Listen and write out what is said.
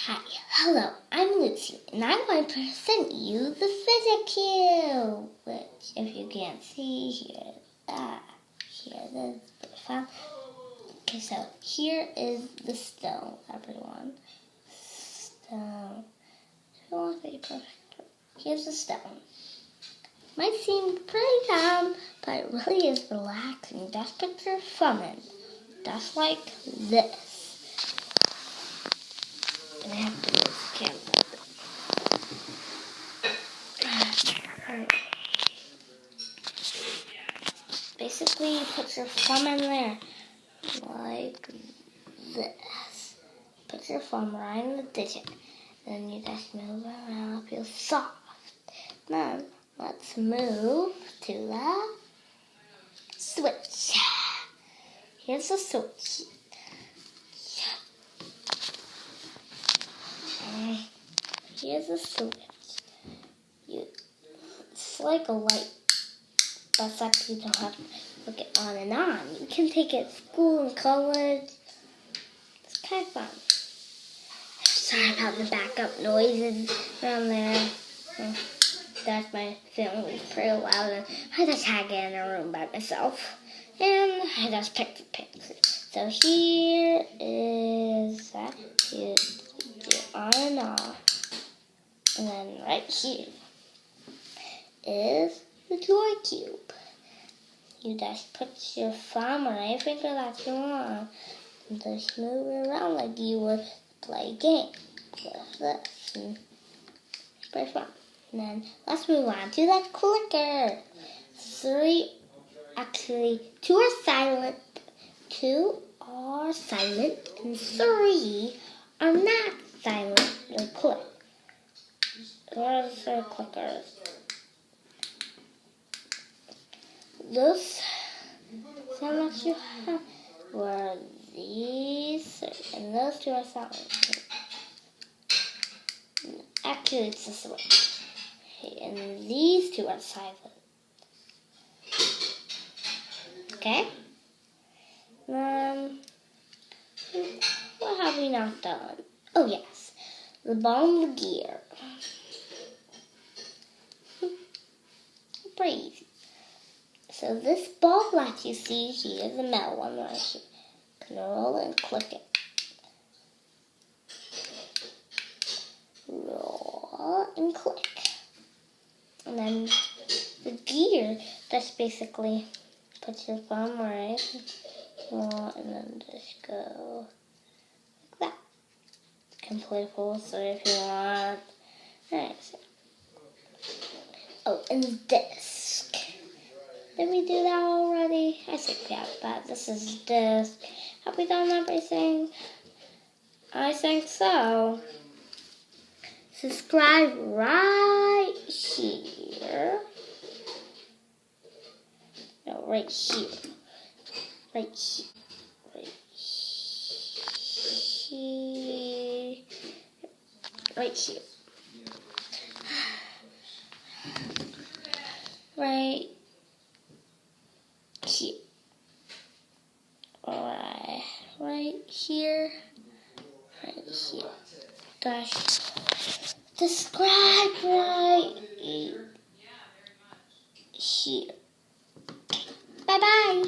Hi, hello, I'm Lucy, and I'm going to present you the Fidget Cube, which, if you can't see, here it is. Okay, so here is the stone, everyone. Stone. Who wants to be perfect? Here's the stone. Might seem pretty dumb, but it really is relaxing. Just picture fun, just like this. And I have to use the camera. Basically, you put your thumb in there, like this. Put your thumb right in the digit. Then you just move around, feel soft. Then, let's move to the switch. Here's the switch. Here's the switch. It's like a light, but you don't have to look it on and on. You can take it to school and college. It's kind of fun. Sorry about the backup noises around there. That's my family was pretty loud, and I just had to get in a room by myself. And I just picked the picture. So here is that. You do on and off. And then right here is the toy cube. You just put your thumb or any finger that you want and just move it around like you would play a game. Like this. And it's pretty fun. And then let's move on to the clicker. Two are silent. 2 are silent. And 3 are not silent. They click. Those are clickers. Those sound that you have were these, and those 2 are silent. Actually, it's the switch. And these 2 are silent. Okay? What have we not done? Oh, yes. The ball and the gear. Pretty easy. So this ball that you see here, the metal one right here, you can roll and click it. Roll and click. And then the gear, that's basically put your thumb right and then just go like that. You can play full, so if you want. Alright, so. Oh, and the disc. Did we do that already? I think we have, but this is disc. Have we done everything? I think so. Subscribe right here. No, right here. Right here. Right here. Right here. Right here. Right here. Right here. Dash. Subscribe right here. Bye bye.